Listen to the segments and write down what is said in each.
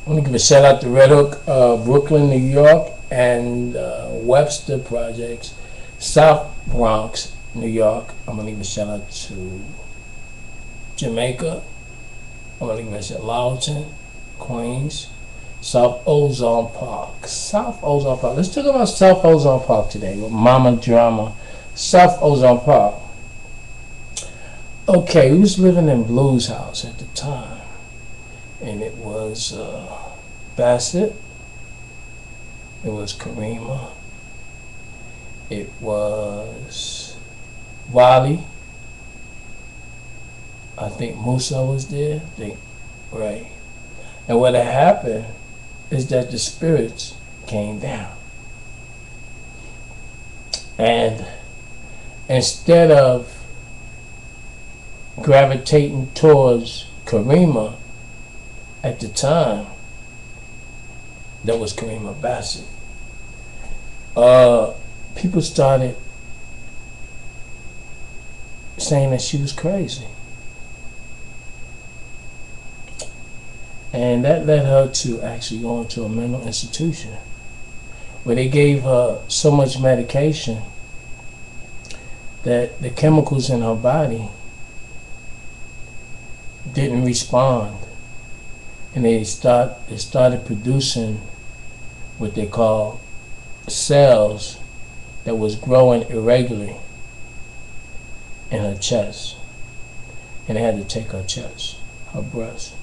I want to give a shout out to Red Hook, Brooklyn, New York, and Webster Projects, South Bronx, New York. I'm going to give a shout out to Jamaica. I'm going to give a shout out to Loughton, Queens, South Ozone Park. South Ozone Park. Let's talk about South Ozone Park today with Mama Drama. South Ozone Park. Okay, we was living in Blue's house at the time. And it was Bassett. It was Karima. It was Wally. I think Musa was there. Right. And what had happened is that the spirits came down. And instead of gravitating towards Karima at the time, that was Karima Bassett, people started saying that she was crazy. And that led her to actually go into a mental institution where they gave her so much medication that the chemicals in her body didn't respond. And they started producing what they call cells that was growing irregularly in her chest. And they had to take her chest, her breast.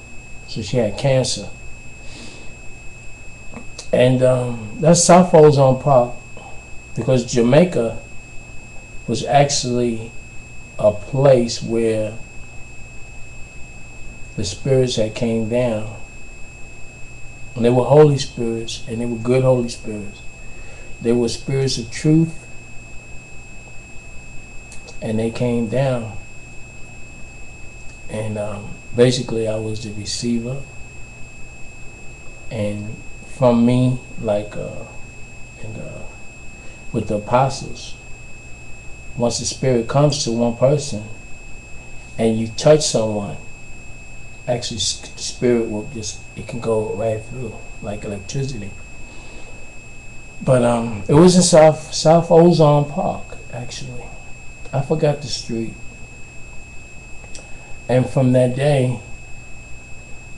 So she had cancer. And that's South Ozone Park, because Jamaica was actually a place where the spirits had came down. And they were holy spirits, and they were good holy spirits. They were spirits of truth, and they came down. And basically I was the receiver, and from me, like with the apostles, once the spirit comes to one person and you touch someone, actually the spirit will it can go right through like electricity. But it was in South Ozone Park, actually. I forgot the street. And from that day,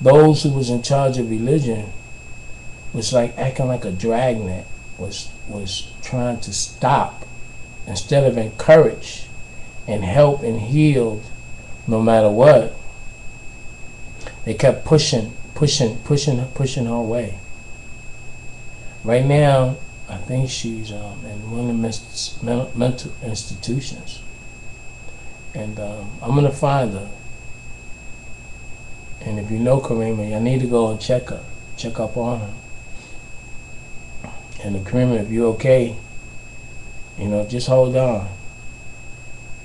those who was in charge of religion was like acting like a dragnet, was trying to stop instead of encourage and help and heal no matter what. They kept pushing her away. Right now, I think she's in one of the mental institutions. And I'm going to find her. And if you know Karima, you need to go and check up on her. And Karima, if you're okay, just hold on.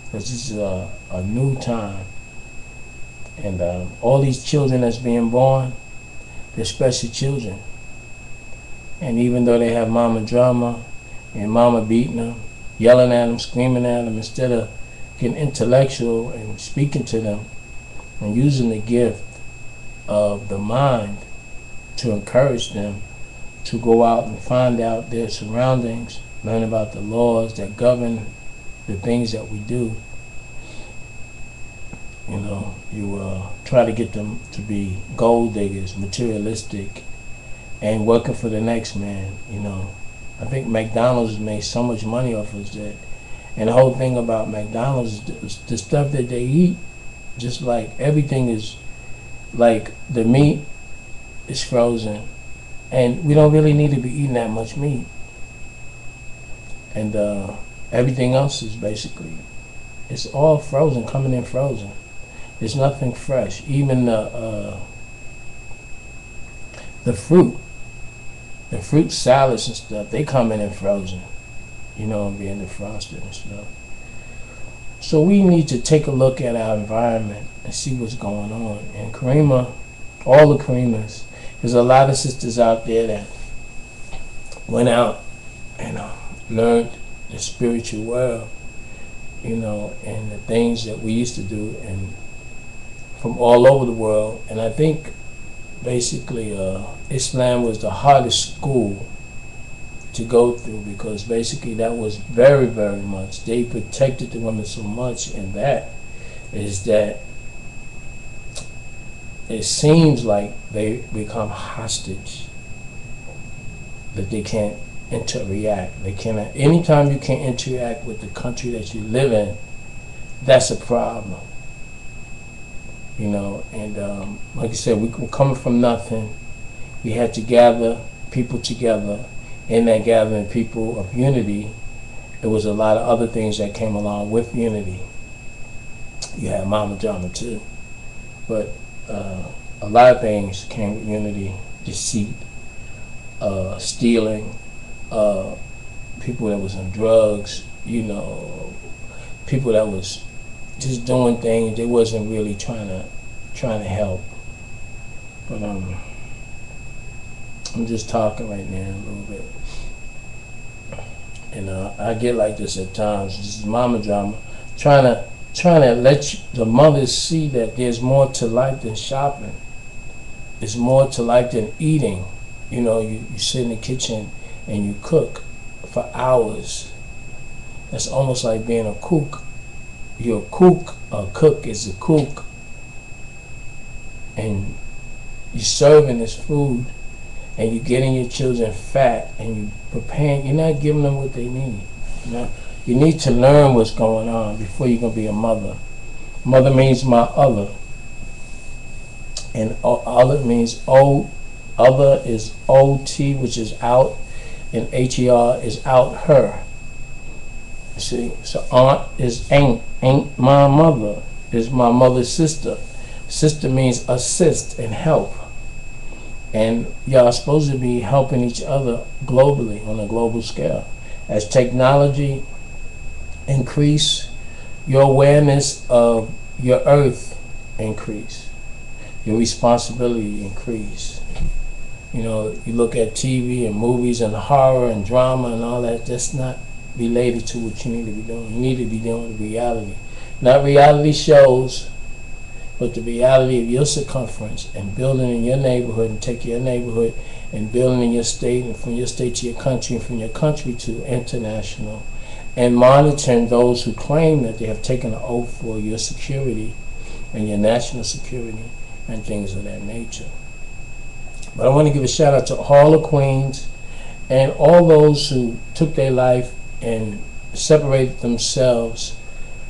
Because this is a new time. And all these children that's being born, they're special children. And even though they have mama drama and mama beating them, yelling at them, screaming at them, instead of getting intellectual and speaking to them and using the gift of the mind to encourage them to go out and find out their surroundings, learn about the laws that govern the things that we do. You try to get them to be gold diggers, materialistic, and working for the next man. I think McDonald's made so much money off of that. And the whole thing about McDonald's is the stuff that they eat, just like everything is, like the meat is frozen, and we don't really need to be eating that much meat. And everything else is basically, it's all frozen, coming in frozen. There's nothing fresh. Even the fruit salads and stuff, they come in frozen, and being defrosted and stuff. So we need to take a look at our environment and see what's going on. And Karima, all the Karimas, there's a lot of sisters out there that went out and learned the spiritual world, and the things that we used to do, and from all over the world. And I think basically Islam was the hardest school to go through, because basically that was very, very much, they protected the women so much, and that is that it seems like they become hostage, that they can't interact. They cannot. Anytime you can't interact with the country that you live in, that's a problem. You know, and like I said, we were coming from nothing. We had to gather people together. In that gathering people of unity, there was a lot of other things that came along with unity. You had Mama Jama too, but a lot of things came with unity: deceit, stealing, people that was on drugs, you know, people that was just doing things they wasn't really trying to help. But I'm just talking right now a little bit, and I get like this at times. This is Mama Drama, trying to let the mothers see that there's more to life than shopping. There's more to life than eating. You know, you sit in the kitchen and you cook for hours. That's almost like being a cook. You're a cook. A cook is a cook, and you're serving this food, and you're getting your children fat, and you're preparing. You're not giving them what they need. You know, you need to learn what's going on before you can be a mother. Mother means my other, and other means O. Other is OT, which is out, and HER is out her. See, so aunt is ain't my mother, is my mother's sister. Sister means assist and help. And y'all are supposed to be helping each other globally, on a global scale. As technology increase, your awareness of your earth increase, your responsibility increase. You know, you look at TV and movies and horror and drama and all that, that's not related to what you need to be doing. You need to be doing reality. Not reality shows, but the reality of your circumference, and building in your neighborhood, and take your neighborhood and building in your state, and from your state to your country, and from your country to international, and monitoring those who claim that they have taken an oath for your security and your national security and things of that nature. But I want to give a shout out to all the queens and all those who took their life and separated themselves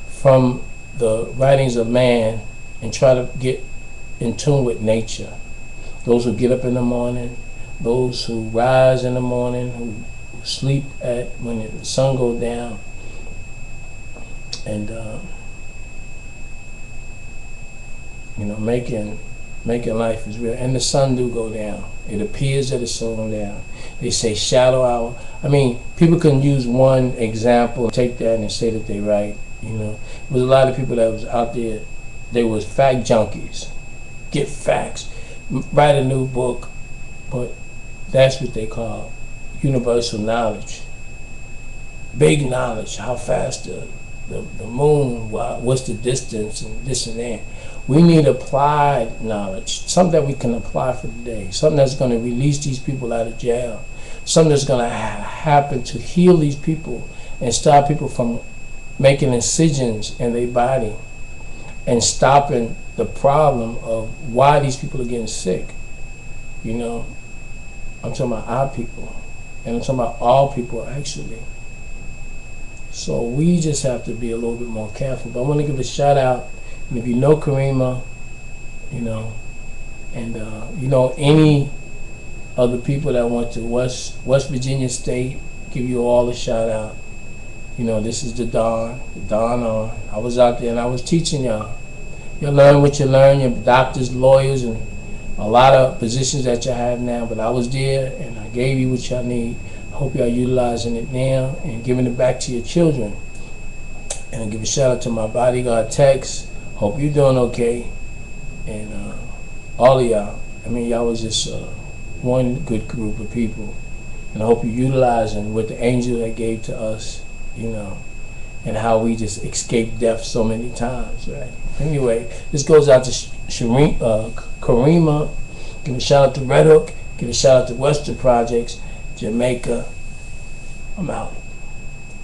from the writings of man and try to get in tune with nature. Those who get up in the morning, those who rise in the morning, who sleep at when the sun goes down, and you know, making life is real. And the sun do go down. It appears that it's going down. They say shadow hour. I mean, people can use one example, take that and say that they're right. You know, there was a lot of people that was out there. They was fact junkies. Get facts. Write a new book. But that's what they call universal knowledge. Big knowledge. How fast the moon, what's the distance, and this and that. We need applied knowledge, something that we can apply for today, something that's going to release these people out of jail, something that's going to happen to heal these people and stop people from making incisions in their body, and stopping the problem of why these people are getting sick. You know, I'm talking about our people, and I'm talking about all people actually. So we just have to be a little bit more careful. But I want to give a shout out. And if you know Karima, you know, and you know any other people that went to West Virginia State, give you all a shout out. You know, this is the Dawn on. I was out there and I was teaching y'all. You learn what you learn, your doctors, lawyers, and a lot of positions that you have now. But I was there and I gave you what y'all need. I hope y'all utilizing it now and giving it back to your children. And I give a shout out to my bodyguard Tex. Hope you're doing okay, and all of y'all. I mean, y'all was just one good group of people, and I hope you're utilizing what the angel that gave to us, you know, and how we just escaped death so many times, right? Anyway, this goes out to Karima Give a shout out to Red Hook. Give a shout out to Western Projects, Jamaica. I'm out.